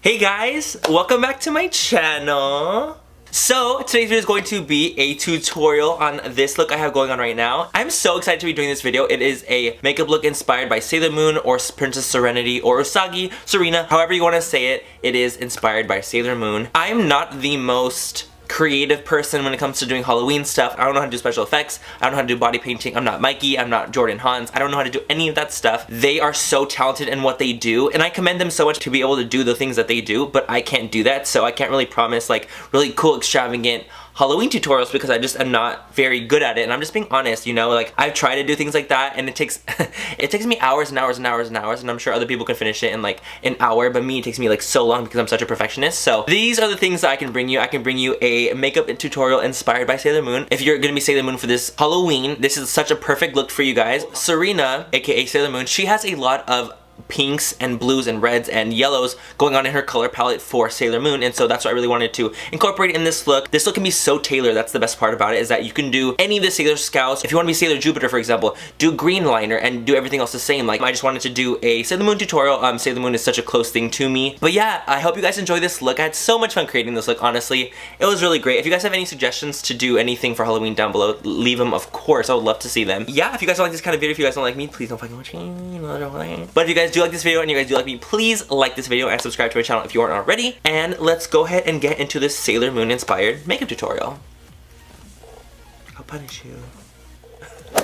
Hey guys, welcome back to my channel. So today's video is going to be a tutorial on this look I have going on right now. I'm so excited to be doing this video. It is a makeup look inspired by Sailor Moon or Princess Serenity or Usagi, Serena, however you want to say it. It is inspired by Sailor Moon. I'm not the most creative person when it comes to doing Halloween stuff. I don't know how to do special effects. I don't know how to do body painting. I'm not Mikey. I'm not Jordan Hans. I don't know how to do any of that stuff. They are so talented in what they do, and I commend them so much to be able to do the things that they do, but I can't do that, so I can't really promise like really cool, extravagant Halloween tutorials because I just am not very good at it, and I'm just being honest, you know, like I've tried to do things like that and it takes me hours and hours and hours and hours, and I'm sure other people can finish it in like an hour, but me, it takes me like so long because I'm such a perfectionist. So these are the things that I can bring you. I can bring you a makeup tutorial inspired by Sailor Moon. If you're gonna be Sailor Moon for this Halloween, this is such a perfect look for you guys. Serena, aka Sailor Moon, she has a lot of pinks and blues and reds and yellows going on in her color palette for Sailor Moon, and so that's what I really wanted to incorporate in this look. This look can be so tailored. That's the best part about it, is that you can do any of the Sailor Scouts. If you want to be Sailor Jupiter, for example, do green liner and do everything else the same. Like, I just wanted to do a Sailor Moon tutorial. Sailor Moon is such a close thing to me. But yeah, I hope you guys enjoy this look. I had so much fun creating this look, honestly. It was really great. If you guys have any suggestions to do anything for Halloween down below, leave them, of course. I would love to see them. Yeah, if you guys don't like this kind of video, if you guys don't like me, please don't fucking watch me. But if you guys do like this video and you guys do like me, please like this video and subscribe to my channel if you aren't already. And let's go ahead and get into this Sailor Moon inspired makeup tutorial. I'll punish you.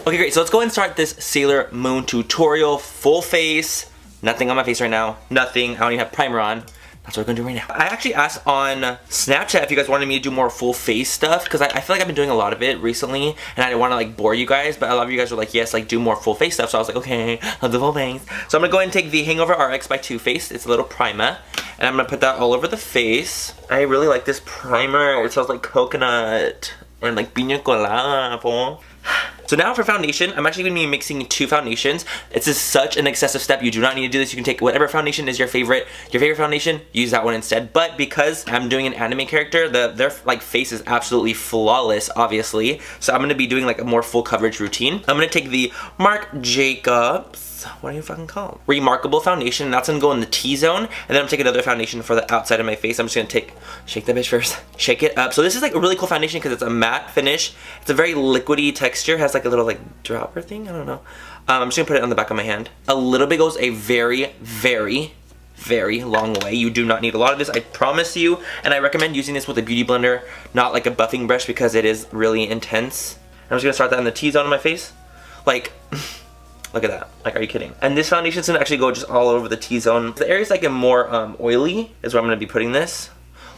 Okay, great. So let's go ahead and start this Sailor Moon tutorial. Full face. Nothing on my face right now. Nothing. I don't even have primer on. That's what we're gonna do right now. I actually asked on Snapchat if you guys wanted me to do more full face stuff, because I feel like I've been doing a lot of it recently and I didn't want to like bore you guys, but a lot of you guys were like, yes, like do more full face stuff. So I was like, okay, I'll do full face. So I'm gonna go ahead and take the Hangover RX by Too Faced. It's a little primer, and I'm gonna put that all over the face. I really like this primer. It smells like coconut and like piña colada, po. So now for foundation, I'm actually going to be mixing two foundations. This is such an excessive step. You do not need to do this. You can take whatever foundation is your favorite foundation, use that one instead. But because I'm doing an anime character, their like face is absolutely flawless, obviously. So I'm going to be doing like a more full coverage routine. I'm going to take the Marc Jacobs, what do you fucking call it? Remarkable foundation, and that's gonna go in the T-zone, and then I'm taking another foundation for the outside of my face. I'm just gonna shake that bitch first, shake it up. So this is like a really cool foundation because it's a matte finish. It's a very liquidy texture, has like a little like dropper thing, I don't know. I'm just gonna put it on the back of my hand. A little bit goes a very, very, very long way. You do not need a lot of this, I promise you, and I recommend using this with a beauty blender, not like a buffing brush, because it is really intense. I'm just gonna start that in the T-zone of my face. Like, look at that. Like, are you kidding? And this foundation is gonna actually go just all over the T-zone. The areas like more oily is where I'm gonna be putting this.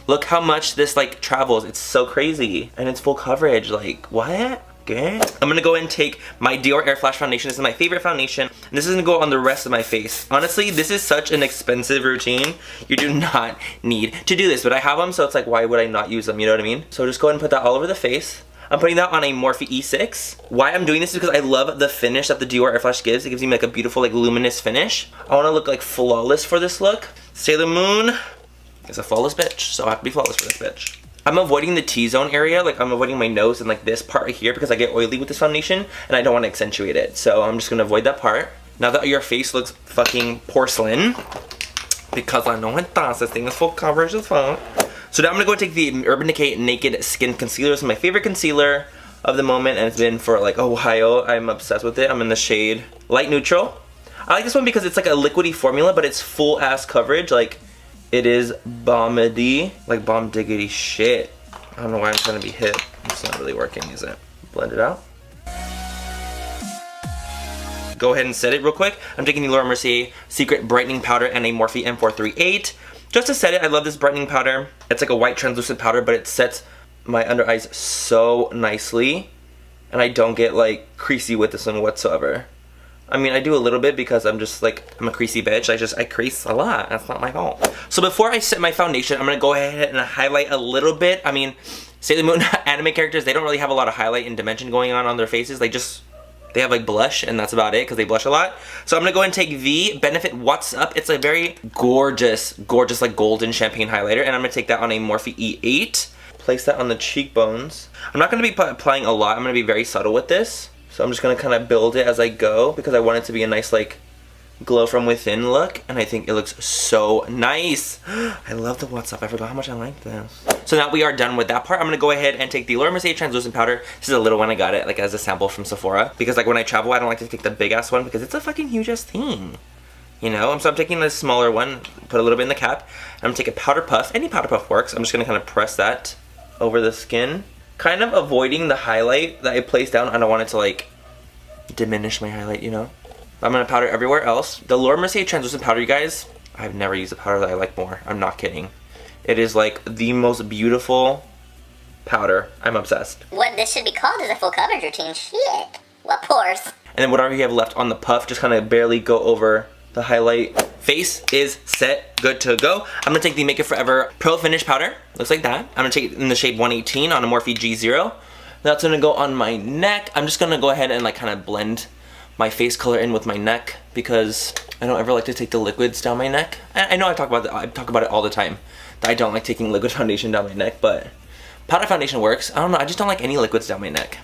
Look how much this like travels. It's so crazy. And it's full coverage. Like, what? Okay. I'm gonna go ahead and take my Dior Air Flash foundation. This is my favorite foundation. And this is gonna go on the rest of my face. Honestly, this is such an expensive routine. You do not need to do this, but I have them, so it's like, why would I not use them? You know what I mean? So just go ahead and put that all over the face. I'm putting that on a Morphe E6. Why I'm doing this is because I love the finish that the Dior Air Flash gives. It gives me like a beautiful like luminous finish. I want to look like flawless for this look. Sailor Moon is a flawless bitch, so I have to be flawless for this bitch. I'm avoiding the T-zone area, like I'm avoiding my nose and like this part right here because I get oily with this foundation and I don't want to accentuate it. So I'm just going to avoid that part. Now that your face looks fucking porcelain, because I know it does, this thing is full coverage as fuck. So now I'm gonna go take the Urban Decay Naked Skin Concealer. This is my favorite concealer of the moment, and it's been for like a while. I'm obsessed with it. I'm in the shade Light Neutral. I like this one because it's like a liquidy formula, but it's full ass coverage. Like, it is bombity, like bomb diggity shit. I don't know why I'm trying to be hip. It's not really working, is it? Blend it out. Go ahead and set it real quick. I'm taking the Laura Mercier Secret Brightening Powder and a Morphe M438. Just to set it, I love this brightening powder. It's like a white translucent powder, but it sets my under eyes so nicely. And I don't get like creasy with this one whatsoever. I mean, I do a little bit because I'm just like, I'm a creasy bitch. I crease a lot. That's not my fault. So before I set my foundation, I'm gonna go ahead and highlight a little bit. I mean, Sailor Moon anime characters, they don't really have a lot of highlight and dimension going on their faces. They have like blush, and that's about it because they blush a lot. So I'm gonna go ahead and take the Benefit What's Up. It's a very gorgeous, gorgeous like golden champagne highlighter, and I'm gonna take that on a Morphe E8. Place that on the cheekbones. I'm not gonna be applying a lot. I'm gonna be very subtle with this. So I'm just gonna kind of build it as I go because I want it to be a nice like glow from within look, and I think it looks so nice. I love the What's Up. I forgot how much I like this. So now we are done with that part. I'm gonna go ahead and take the Laura Mercier translucent powder. This is a little one. I got it like as a sample from Sephora because like when I travel I don't like to take the big ass one because it's a fucking huge ass thing, you know. So I'm taking the smaller one, put a little bit in the cap. I'm gonna take a powder puff. Any powder puff works. I'm just gonna kind of press that over the skin, kind of avoiding the highlight that I placed down. I don't want it to like diminish my highlight, you know. I'm gonna powder everywhere else. The Laura Mercier translucent powder, you guys, I've never used a powder that I like more. I'm not kidding. It is like the most beautiful powder. I'm obsessed. What this should be called is a full coverage routine. Shit. What pores? And then whatever you have left on the puff, just kind of barely go over the highlight. Face is set, good to go. I'm gonna take the Make It Forever Pro Finish powder. Looks like that. I'm gonna take it in the shade 118 on a Morphe G0. That's gonna go on my neck. I'm just gonna go ahead and like kind of blend my face color in with my neck because I don't ever like to take the liquids down my neck. I know I talk about it all the time, that I don't like taking liquid foundation down my neck, but powder foundation works. I don't know, I just don't like any liquids down my neck.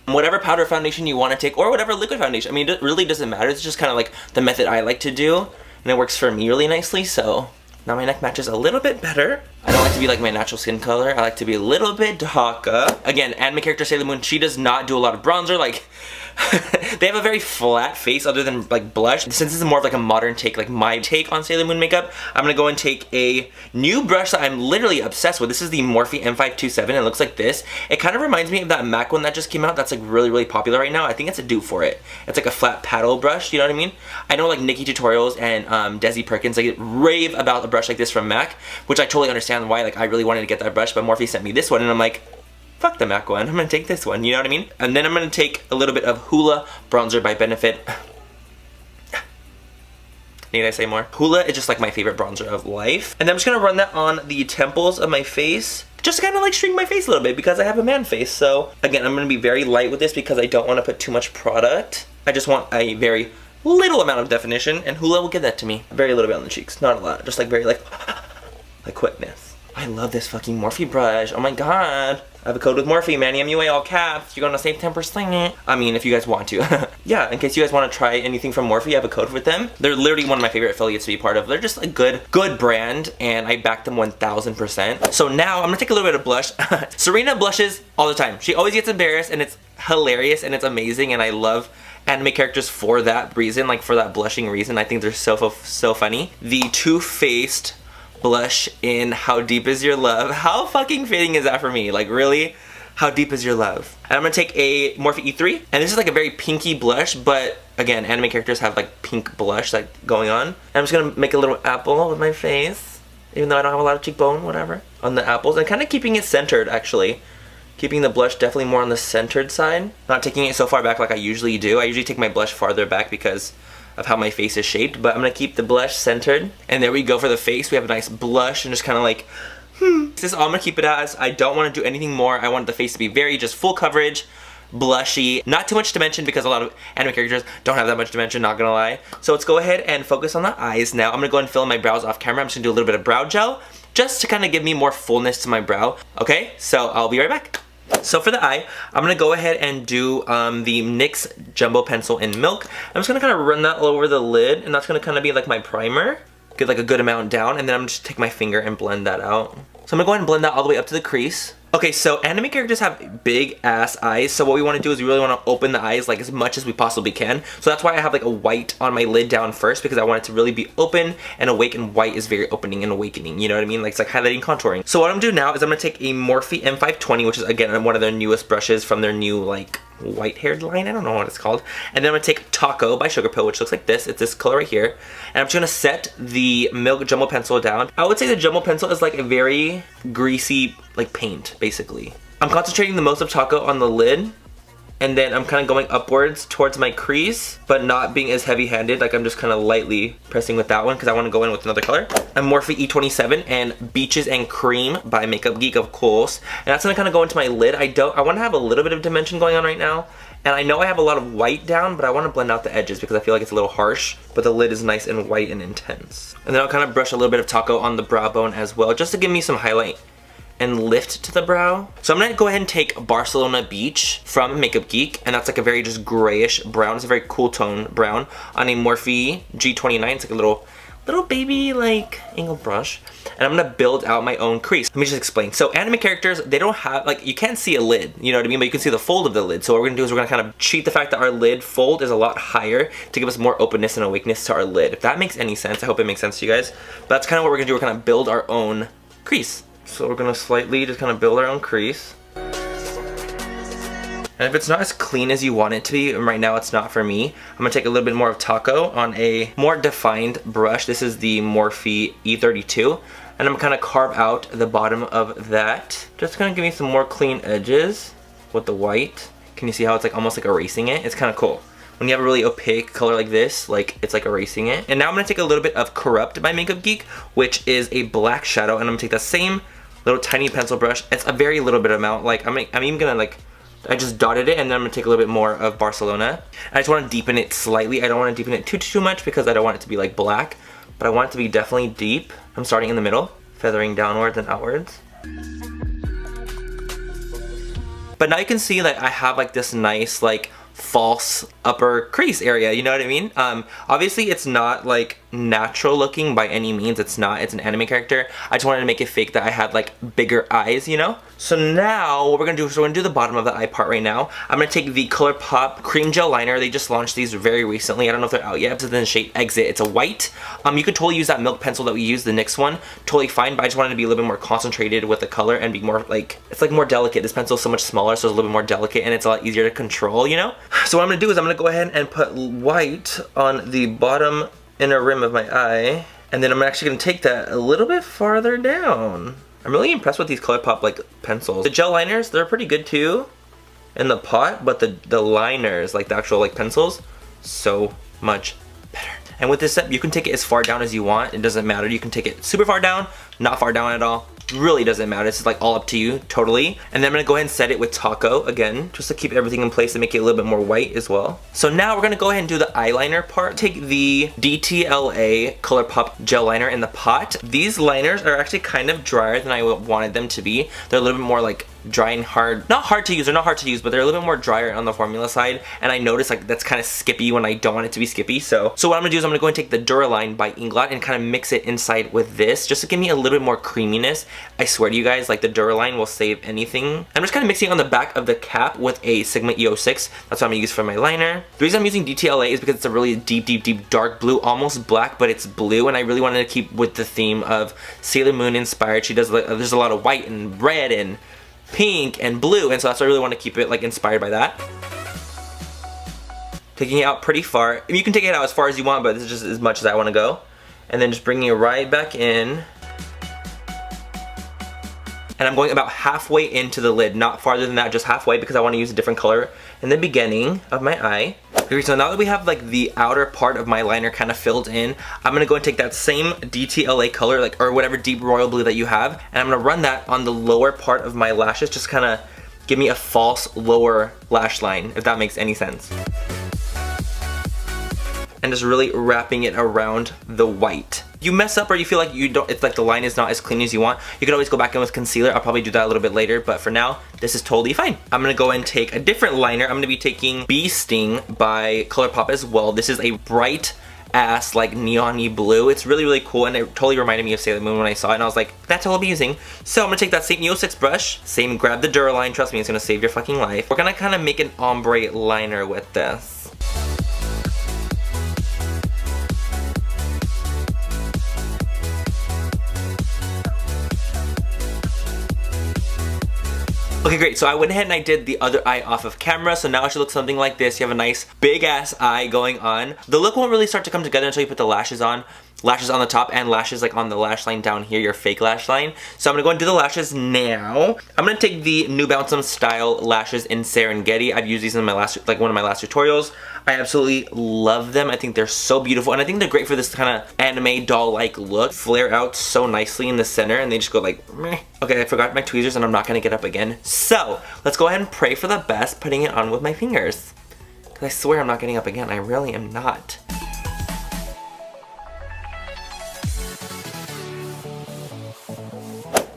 Whatever powder foundation you want to take, or whatever liquid foundation, I mean, it really doesn't matter. It's just kind of like the method I like to do, and it works for me really nicely, so now my neck matches a little bit better. I don't like to be like my natural skin color. I like to be a little bit darker. Again, anime character Sailor Moon, she does not do a lot of bronzer. Like, they have a very flat face other than like blush. Since this is more of like a modern take, like my take on Sailor Moon makeup, I'm gonna go and take a new brush that I'm literally obsessed with. This is the Morphe M527. It looks like this. It kind of reminds me of that MAC one that just came out that's like really, really popular right now. I think it's a dupe for it. It's like a flat paddle brush, you know what I mean? I know like Nikki Tutorials and Desi Perkins like rave about a brush like this from MAC, which I totally understand why. Like I really wanted to get that brush, but Morphe sent me this one and I'm like, fuck the MAC one, I'm gonna take this one, you know what I mean? And then I'm gonna take a little bit of Hoola bronzer by Benefit. Need I say more? Hoola is just like my favorite bronzer of life. And then I'm just gonna run that on the temples of my face. Just kind of like shrink my face a little bit because I have a man face. So again, I'm gonna be very light with this because I don't wanna put too much product. I just want a very little amount of definition, and Hoola will give that to me. Very little bit on the cheeks, not a lot. Just like very like quickness. I love this fucking Morphe brush. Oh my god. I have a code with Morphe, MannyMua, all caps. You're gonna save 10%. I mean, if you guys want to. Yeah, in case you guys want to try anything from Morphe, I have a code with them. They're literally one of my favorite affiliates to be part of. They're just a good brand, and I back them 1000%. So now I'm gonna take a little bit of blush. Serena blushes all the time. She always gets embarrassed, and it's hilarious, and it's amazing, and I love anime characters for that reason, like for that blushing reason. I think they're so funny. The Too Faced blush in How Deep Is Your Love. How fucking fitting is that for me? Like really? How deep is your love? And I'm gonna take a Morphe E3, and this is like a very pinky blush, but again, anime characters have like pink blush like going on. And I'm just gonna make a little apple with my face, even though I don't have a lot of cheekbone, whatever, on the apples, and kind of keeping it centered actually. Keeping the blush definitely more on the centered side. Not taking it so far back like I usually do. I usually take my blush farther back because of how my face is shaped, but I'm gonna keep the blush centered. And there we go for the face. We have a nice blush and just kind of like, This is all I'm gonna keep it as. I don't want to do anything more. I want the face to be very just full coverage, blushy, not too much dimension because a lot of anime characters don't have that much dimension, not gonna lie. So let's go ahead and focus on the eyes now. I'm gonna go and fill in my brows off camera. I'm just gonna do a little bit of brow gel just to kind of give me more fullness to my brow. Okay, so I'll be right back. So for the eye, I'm going to go ahead and do the NYX Jumbo Pencil in Milk. I'm just going to kind of run that all over the lid, and that's going to kind of be like my primer. Get like a good amount down, and then I'm just take my finger and blend that out. So I'm going to go ahead and blend that all the way up to the crease. Okay, so anime characters have big ass eyes, so what we want to do is we really want to open the eyes like as much as we possibly can. So that's why I have like a white on my lid down first, because I want it to really be open and awake, and white is very opening and awakening, you know what I mean? Like it's like highlighting, contouring. So what I'm gonna do now is I'm gonna take a Morphe M520, which is again one of their newest brushes from their new like white haired line, I don't know what it's called. And then I'm gonna take Taco by Sugar Pill, which looks like this. It's this color right here. And I'm just gonna set the Milk Jumbo Pencil down. I would say the Jumbo Pencil is like a very greasy like paint, basically. I'm concentrating the most of Taco on the lid, and then I'm kind of going upwards towards my crease, but not being as heavy-handed. Like I'm just kind of lightly pressing with that one because I want to go in with another color. I'm Morphe E27 and Beaches and Cream by Makeup Geek, of course. And that's gonna kind of go into my lid. I want to have a little bit of dimension going on right now. And I know I have a lot of white down, but I want to blend out the edges because I feel like it's a little harsh, but the lid is nice and white and intense. And then I'll kind of brush a little bit of Taco on the brow bone as well, just to give me some highlight and lift to the brow. So I'm gonna go ahead and take Barcelona Beach from Makeup Geek, and that's like a very just grayish brown. It's a very cool tone brown on a Morphe G29. It's like a little baby like angle brush, and I'm gonna build out my own crease. Let me just explain. So anime characters, they don't have, like, you can't see a lid, you know what I mean, but you can see the fold of the lid. So what we're gonna do is we're gonna kind of cheat the fact that our lid fold is a lot higher to give us more openness and awakeness to our lid. If that makes any sense, I hope it makes sense to you guys. But that's kind of what we're gonna do. We're gonna build our own crease. So we're gonna slightly just kind of build our own crease. And if it's not as clean as you want it to be, and right now it's not for me, I'm gonna take a little bit more of Taco on a more defined brush. This is the Morphe E32. And I'm gonna carve out the bottom of that. Just gonna give me some more clean edges with the white. Can you see how it's like almost like erasing it? It's kind of cool. When you have a really opaque color like this, like it's like erasing it. And now I'm gonna take a little bit of Corrupt by Makeup Geek, which is a black shadow, and I'm gonna take that same little tiny pencil brush. It's a very little bit amount. Like I'm even gonna like, I just dotted it, and then I'm gonna take a little bit more of Barcelona. I just wanna deepen it slightly. I don't wanna deepen it too much because I don't want it to be like black, but I want it to be definitely deep. I'm starting in the middle, feathering downwards and outwards. But now you can see that I have like this nice like false upper crease area, you know what I mean? Obviously it's not like natural looking by any means. It's not, it's an anime character. I just wanted to make it fake that I had like bigger eyes, you know? So now what we're gonna do is we're gonna do the bottom of the eye part right now. I'm gonna take the ColourPop cream gel liner. They just launched these very recently. I don't know if they're out yet. It's in the shade Exit. It's a white. You could totally use that milk pencil that we used, the NYX one. Totally fine, but I just wanted to be a little bit more concentrated with the color and be more like, it's like more delicate. This pencil is so much smaller, so it's a little bit more delicate and it's a lot easier to control, you know? So what I'm gonna do is I'm gonna go ahead and put white on the bottom inner rim of my eye, and then I'm actually gonna take that a little bit farther down. I'm really impressed with these ColourPop like pencils. The gel liners, they're pretty good too in the pot, but the liners, like the actual like pencils, so much better. And with this set, you can take it as far down as you want. It doesn't matter. You can take it super far down, not far down at all. Really doesn't matter. It's like all up to you, totally. And then I'm gonna go ahead and set it with Taco again, just to keep everything in place and make it a little bit more white as well. So now we're gonna go ahead and do the eyeliner part. Take the DTLA ColourPop gel liner in the pot. These liners are actually kind of drier than I wanted them to be. They're a little bit more like dry and hard. Not hard to use, they're not hard to use, but they're a little bit more drier on the formula side. And I noticed like that's kind of skippy when I don't want it to be skippy. So what I'm gonna do is I'm gonna go and take the Duraline by Inglot and kind of mix it inside with this, just to give me a little bit more creaminess. I swear to you guys, like the Duraline will save anything. I'm just kind of mixing it on the back of the cap with a Sigma EO6. That's what I'm gonna use for my liner. The reason I'm using DTLA is because it's a really deep dark blue, almost black, but it's blue, and I really wanted to keep with the theme of Sailor Moon inspired. She does, there's a lot of white and red and pink and blue, and so that's why I really want to keep it like inspired by that. Taking it out pretty far. I mean, you can take it out as far as you want, but this is just as much as I want to go. And then just bringing it right back in. And I'm going about halfway into the lid, not farther than that, just halfway, because I want to use a different color in the beginning of my eye. Okay, so now that we have like the outer part of my liner kind of filled in, I'm gonna go and take that same DTLA color, like, or whatever deep royal blue that you have, and I'm gonna run that on the lower part of my lashes, just kind of give me a false lower lash line, if that makes any sense. And just really wrapping it around the white. You mess up or you feel like you don't, it's like the line is not as clean as you want, you can always go back in with concealer. I'll probably do that a little bit later, but for now, this is totally fine. I'm gonna go and take a different liner. I'm gonna be taking Bee Sting by ColourPop as well. This is a bright ass like neon-y blue. It's really cool, and it totally reminded me of Sailor Moon when I saw it, and I was like, that's all I'll be using. So I'm gonna take that same EO6 brush, grab the Duraline, trust me, it's gonna save your fucking life. We're gonna kind of make an ombre liner with this. Okay, great. So I went ahead and I did the other eye off of camera, so now it should look something like this. You have a nice big ass eye going on. The look won't really start to come together until you put the lashes on. Lashes on the top and lashes like on the lash line down here, your fake lash line. So I'm gonna go and do the lashes now. I'm gonna take the New Balance style lashes in Serengeti. I've used these in my last, like one of my last tutorials. I absolutely love them. I think they're so beautiful, and I think they're great for this kind of anime doll-like look. Flare out so nicely in the center, and they just go like, meh. Okay, I forgot my tweezers, and I'm not gonna get up again. So let's go ahead and pray for the best, putting it on with my fingers. Cause I swear I'm not getting up again. I really am not.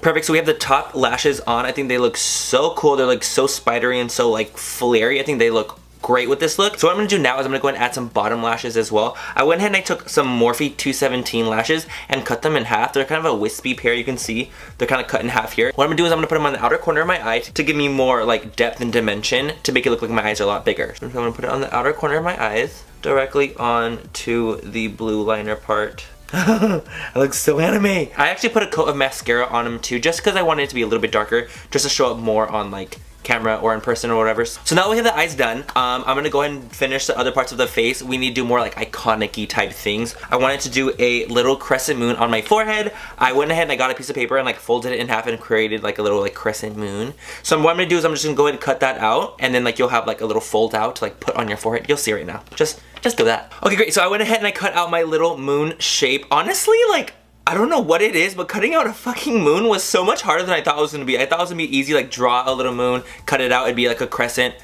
Perfect, so we have the top lashes on. I think they look so cool. They're like so spidery and so like flary. I think they look great with this look. So what I'm gonna do now is I'm gonna go ahead and add some bottom lashes as well. I went ahead and I took some Morphe 217 lashes and cut them in half. They're kind of a wispy pair, you can see. They're kind of cut in half here. What I'm gonna do is I'm gonna put them on the outer corner of my eye to give me more like depth and dimension to make it look like my eyes are a lot bigger. So I'm gonna put it on the outer corner of my eyes, directly on to the blue liner part. It looks so anime. I actually put a coat of mascara on them too, just because I wanted it to be a little bit darker, just to show up more on like camera or in person or whatever. So now we have the eyes done. I'm gonna go ahead and finish the other parts of the face. We need to do more like iconic-y type things. I wanted to do a little crescent moon on my forehead. I went ahead and I got a piece of paper and like folded it in half and created like a little like crescent moon. So what I'm gonna do is I'm just gonna go ahead and cut that out, and then like you'll have like a little fold out to like put on your forehead. You'll see right now. Just do that. Okay, great. So I went ahead and I cut out my little moon shape. Honestly, like, I don't know what it is, but cutting out a fucking moon was so much harder than I thought it was gonna be. I thought it was gonna be easy, like draw a little moon, cut it out, it'd be like a crescent.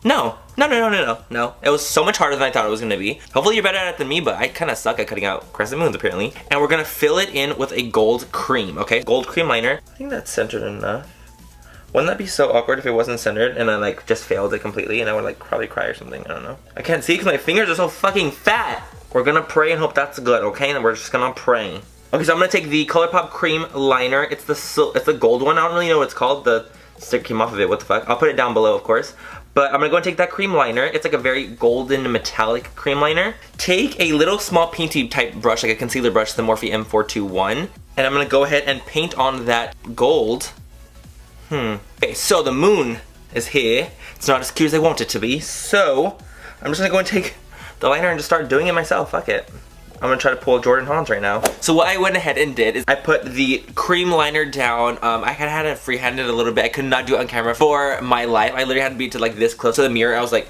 No. It was so much harder than I thought it was gonna be. Hopefully you're better at it than me, but I kind of suck at cutting out crescent moons apparently. And we're gonna fill it in with a gold cream, okay? Gold cream liner. I think that's centered enough. Wouldn't that be so awkward if it wasn't centered and I like just failed it completely and I would like probably cry or something? I don't know. I can't see because my fingers are so fucking fat. We're gonna pray and hope that's good, okay? And we're just gonna pray. Okay, so I'm gonna take the ColourPop cream liner. It's the gold one. I don't really know what it's called. The stick came off of it. What the fuck? I'll put it down below, of course. But I'm gonna go and take that cream liner. It's like a very golden metallic cream liner. Take a little small painty type brush, like a concealer brush, the Morphe M421. And I'm gonna go ahead and paint on that gold. Okay, so the moon is here. It's not as cute as I want it to be. So I'm just gonna go and take the liner and just start doing it myself. Fuck it. I'm gonna try to pull Jordan Hans right now. So what I went ahead and did is I put the cream liner down. I kind of had it freehanded a little bit. I could not do it on camera for my life. I literally had to be to like this close to the mirror. I was like,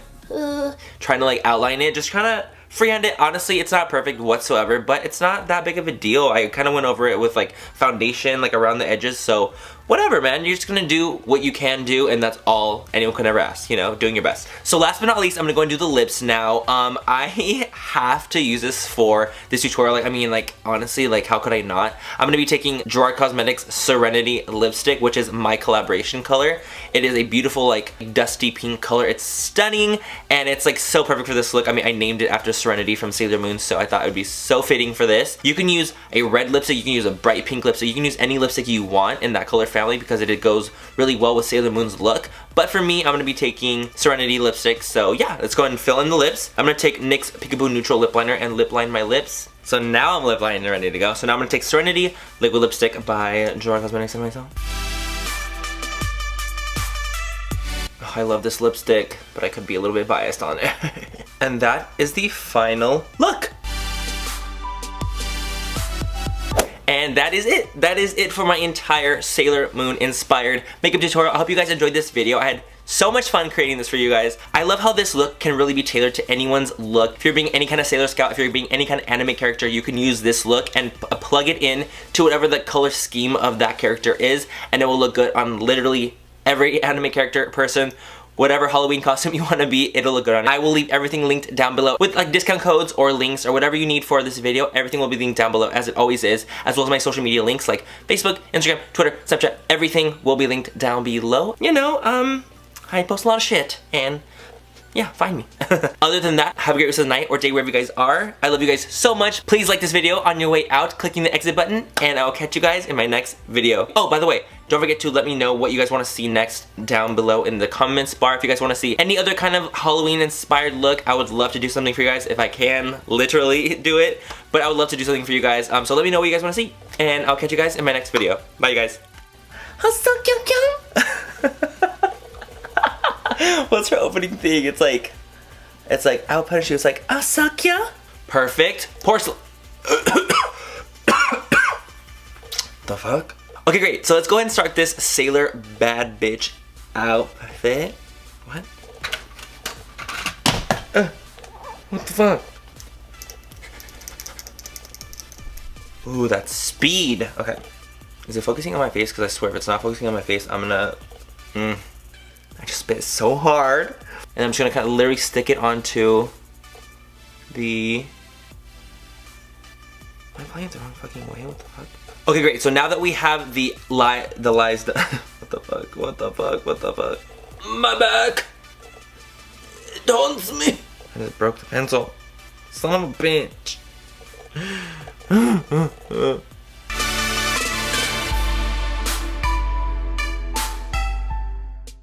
trying to like outline it, just kind of freehand it. Honestly, it's not perfect whatsoever, but it's not that big of a deal. I kind of went over it with like foundation like around the edges, so whatever, man. You're just gonna do what you can do, and that's all anyone could ever ask, you know, doing your best. So last but not least, I'm gonna go and do the lips now. I have to use this for this tutorial. Like, I mean, like, honestly, like, how could I not? I'm gonna be taking Gerard Cosmetics Serenity lipstick, which is my collaboration color. It is a beautiful, like, dusty pink color. It's stunning, and it's, like, so perfect for this look. I mean, I named it after Serenity from Sailor Moon, so I thought it would be so fitting for this. You can use a red lipstick, you can use a bright pink lipstick, you can use any lipstick you want in that color family because it goes really well with Sailor Moon's look. But for me, I'm going to be taking Serenity lipstick, so yeah, let's go ahead and fill in the lips. I'm going to take NYX Peekaboo Neutral Lip Liner and lip line my lips. So now I'm lip lining and ready to go. So now I'm going to take Serenity Liquid Lipstick by Gerard Cosmetics and myself. Oh, I love this lipstick, but I could be a little bit biased on it. And that is the final look. And that is it. That is it for my entire Sailor Moon inspired makeup tutorial. I hope you guys enjoyed this video. I had so much fun creating this for you guys. I love how this look can really be tailored to anyone's look. If you're being any kind of Sailor Scout, if you're being any kind of anime character, you can use this look and plug it in to whatever the color scheme of that character is, and it will look good on literally every anime character, person, whatever Halloween costume you want to be, it'll look good on it. I will leave everything linked down below with like discount codes or links or whatever you need for this video. Everything will be linked down below as it always is, as well as my social media links like Facebook, Instagram, Twitter, Snapchat. Everything will be linked down below. You know, I post a lot of shit, and yeah, find me. Other than that, have a great rest of the night or day wherever you guys are. I love you guys so much. Please like this video on your way out, clicking the exit button, and I will catch you guys in my next video. Oh, by the way, don't forget to let me know what you guys want to see next down below in the comments bar. If you guys want to see any other kind of Halloween inspired look, I would love to do something for you guys if I can literally do it. But I would love to do something for you guys. So let me know what you guys want to see, and I'll catch you guys in my next video. Bye, you guys. What's her opening thing? It's like, I'll punish you. It's like, I'll suck ya. Perfect. Porcelain. The fuck? Okay, great. So let's go ahead and start this Sailor Bad Bitch outfit. What? What the fuck? Ooh, that's speed. Okay. Is it focusing on my face? Because I swear if it's not focusing on my face, I'm gonna... I just spit so hard. And I'm just gonna kind of literally stick it onto the... Am I pointing the wrong fucking way. What the fuck? Okay, great. So now that we have the lies, what the fuck? What the fuck? What the fuck? My back. It haunts me. I just broke the pencil. Son of a bitch.